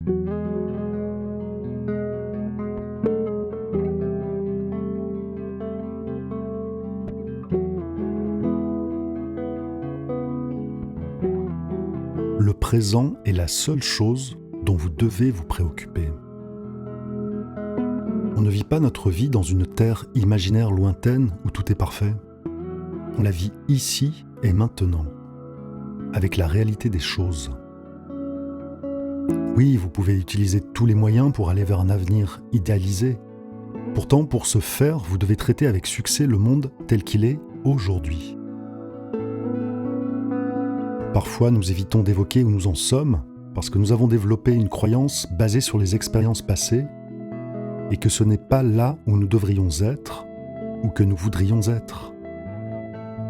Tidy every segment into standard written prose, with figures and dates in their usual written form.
Le présent est la seule chose dont vous devez vous préoccuper. On ne vit pas notre vie dans une terre imaginaire lointaine où tout est parfait. On la vit ici et maintenant, avec la réalité des choses. Oui, vous pouvez utiliser tous les moyens pour aller vers un avenir idéalisé. Pourtant, pour ce faire, vous devez traiter avec succès le monde tel qu'il est aujourd'hui. Parfois, nous évitons d'évoquer où nous en sommes parce que nous avons développé une croyance basée sur les expériences passées et que ce n'est pas là où nous devrions être ou que nous voudrions être.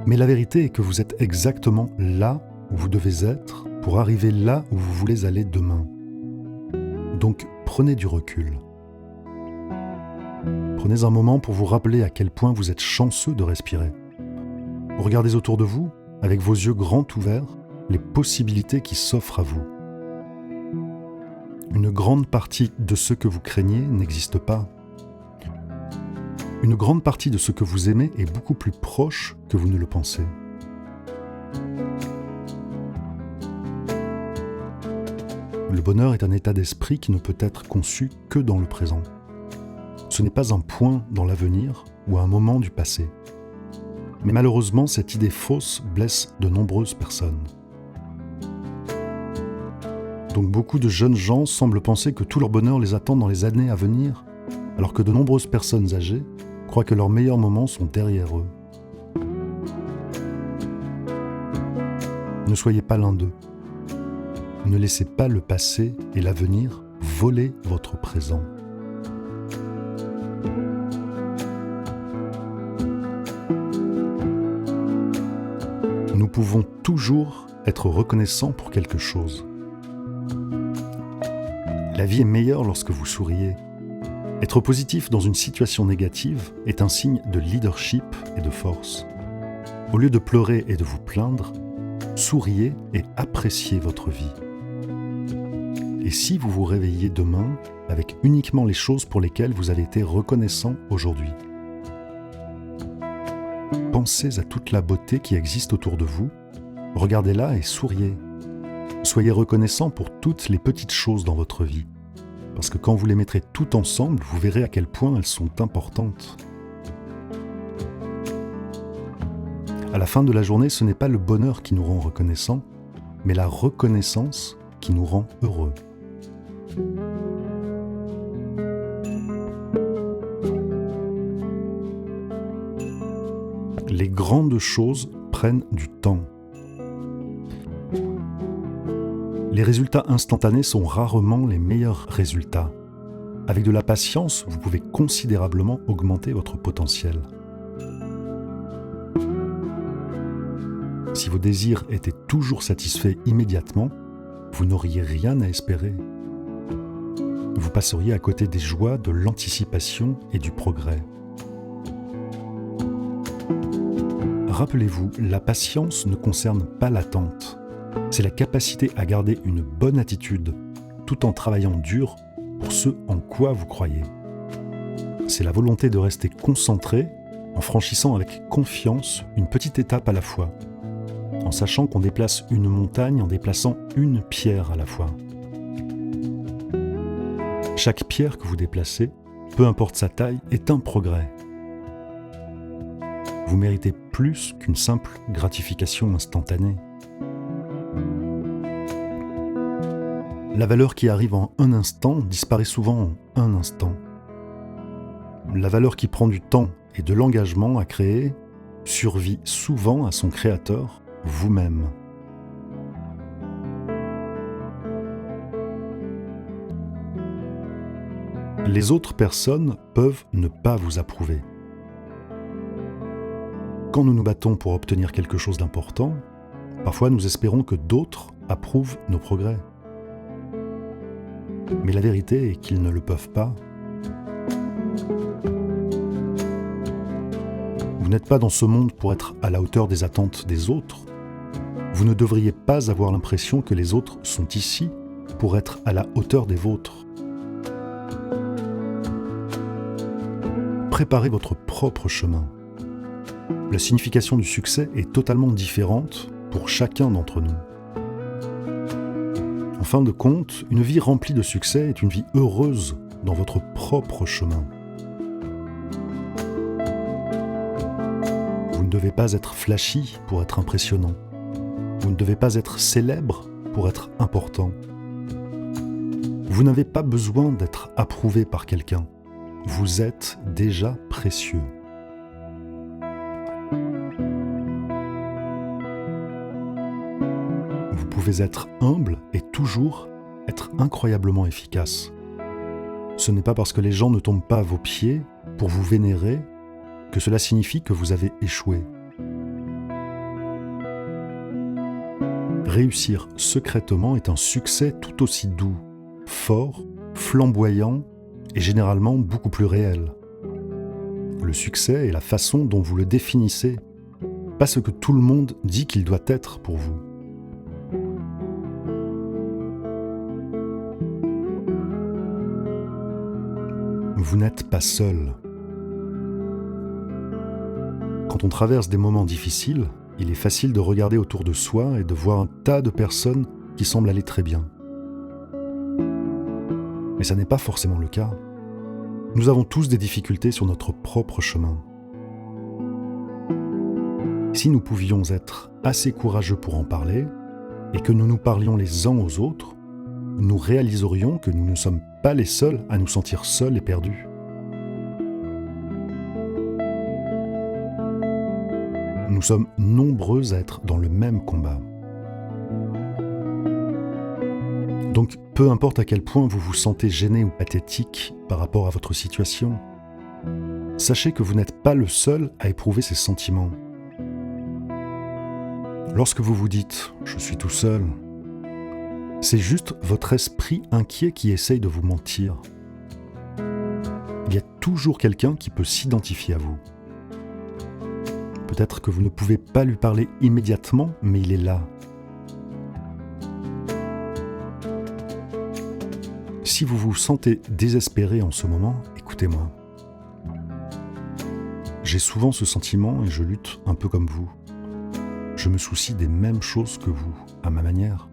Mais la vérité est que vous êtes exactement là où vous devez être pour arriver là où vous voulez aller demain. Donc prenez du recul. Prenez un moment pour vous rappeler à quel point vous êtes chanceux de respirer. Regardez autour de vous, avec vos yeux grands ouverts, les possibilités qui s'offrent à vous. Une grande partie de ce que vous craignez n'existe pas. Une grande partie de ce que vous aimez est beaucoup plus proche que vous ne le pensez. Le bonheur est un état d'esprit qui ne peut être conçu que dans le présent. Ce n'est pas un point dans l'avenir ou un moment du passé. Mais malheureusement, cette idée fausse blesse de nombreuses personnes. Donc beaucoup de jeunes gens semblent penser que tout leur bonheur les attend dans les années à venir, alors que de nombreuses personnes âgées croient que leurs meilleurs moments sont derrière eux. Ne soyez pas l'un d'eux. Ne laissez pas le passé et l'avenir voler votre présent. Nous pouvons toujours être reconnaissants pour quelque chose. La vie est meilleure lorsque vous souriez. Être positif dans une situation négative est un signe de leadership et de force. Au lieu de pleurer et de vous plaindre, souriez et appréciez votre vie. Et si vous vous réveillez demain avec uniquement les choses pour lesquelles vous avez été reconnaissant aujourd'hui? Pensez à toute la beauté qui existe autour de vous, regardez-la et souriez. Soyez reconnaissant pour toutes les petites choses dans votre vie, parce que quand vous les mettrez toutes ensemble, vous verrez à quel point elles sont importantes. À la fin de la journée, ce n'est pas le bonheur qui nous rend reconnaissants, mais la reconnaissance qui nous rend heureux. Les grandes choses prennent du temps. Les résultats instantanés sont rarement les meilleurs résultats. Avec de la patience, vous pouvez considérablement augmenter votre potentiel. Si vos désirs étaient toujours satisfaits immédiatement, vous n'auriez rien à espérer. Vous passeriez à côté des joies de l'anticipation et du progrès. Rappelez-vous, la patience ne concerne pas l'attente. C'est la capacité à garder une bonne attitude, tout en travaillant dur pour ce en quoi vous croyez. C'est la volonté de rester concentré en franchissant avec confiance une petite étape à la fois, en sachant qu'on déplace une montagne en déplaçant une pierre à la fois. Chaque pierre que vous déplacez, peu importe sa taille, est un progrès. Vous méritez plus qu'une simple gratification instantanée. La valeur qui arrive en un instant disparaît souvent en un instant. La valeur qui prend du temps et de l'engagement à créer survit souvent à son créateur, vous-même. Les autres personnes peuvent ne pas vous approuver. Quand nous nous battons pour obtenir quelque chose d'important, parfois nous espérons que d'autres approuvent nos progrès. Mais la vérité est qu'ils ne le peuvent pas. Vous n'êtes pas dans ce monde pour être à la hauteur des attentes des autres. Vous ne devriez pas avoir l'impression que les autres sont ici pour être à la hauteur des vôtres. Préparez votre propre chemin. La signification du succès est totalement différente pour chacun d'entre nous. En fin de compte, une vie remplie de succès est une vie heureuse dans votre propre chemin. Vous ne devez pas être flashy pour être impressionnant. Vous ne devez pas être célèbre pour être important. Vous n'avez pas besoin d'être approuvé par quelqu'un. Vous êtes déjà précieux. Vous pouvez être humble et toujours être incroyablement efficace. Ce n'est pas parce que les gens ne tombent pas à vos pieds pour vous vénérer que cela signifie que vous avez échoué. Réussir secrètement est un succès tout aussi doux, fort, flamboyant et généralement beaucoup plus réel. Le succès est la façon dont vous le définissez, pas ce que tout le monde dit qu'il doit être pour vous. Vous n'êtes pas seul. Quand on traverse des moments difficiles, il est facile de regarder autour de soi et de voir un tas de personnes qui semblent aller très bien. Mais ça n'est pas forcément le cas. Nous avons tous des difficultés sur notre propre chemin. Si nous pouvions être assez courageux pour en parler, et que nous nous parlions les uns aux autres, nous réaliserions que nous ne sommes pas les seuls à nous sentir seuls et perdus. Nous sommes nombreux à être dans le même combat. Donc, peu importe à quel point vous vous sentez gêné ou pathétique par rapport à votre situation, sachez que vous n'êtes pas le seul à éprouver ces sentiments. Lorsque vous vous dites « je suis tout seul », c'est juste votre esprit inquiet qui essaye de vous mentir. Il y a toujours quelqu'un qui peut s'identifier à vous. Peut-être que vous ne pouvez pas lui parler immédiatement, mais il est là. Si vous vous sentez désespéré en ce moment, écoutez-moi. J'ai souvent ce sentiment et je lutte un peu comme vous. Je me soucie des mêmes choses que vous, à ma manière.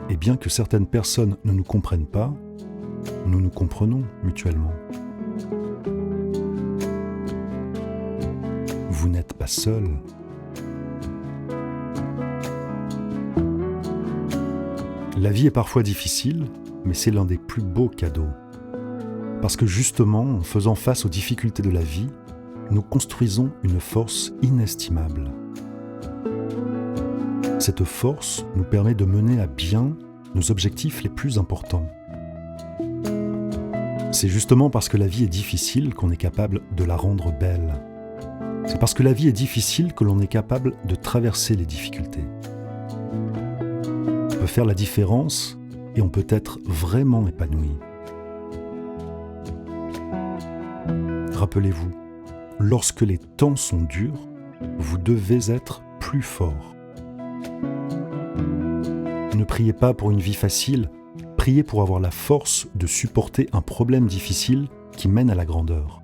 Et bien que certaines personnes ne nous comprennent pas, nous nous comprenons mutuellement. Vous n'êtes pas seul. La vie est parfois difficile, mais c'est l'un des plus beaux cadeaux. Parce que justement, en faisant face aux difficultés de la vie, nous construisons une force inestimable. Cette force nous permet de mener à bien nos objectifs les plus importants. C'est justement parce que la vie est difficile qu'on est capable de la rendre belle. C'est parce que la vie est difficile que l'on est capable de traverser les difficultés. On peut faire la différence et on peut être vraiment épanoui. Rappelez-vous, lorsque les temps sont durs, vous devez être plus fort. Ne priez pas pour une vie facile, priez pour avoir la force de supporter un problème difficile qui mène à la grandeur.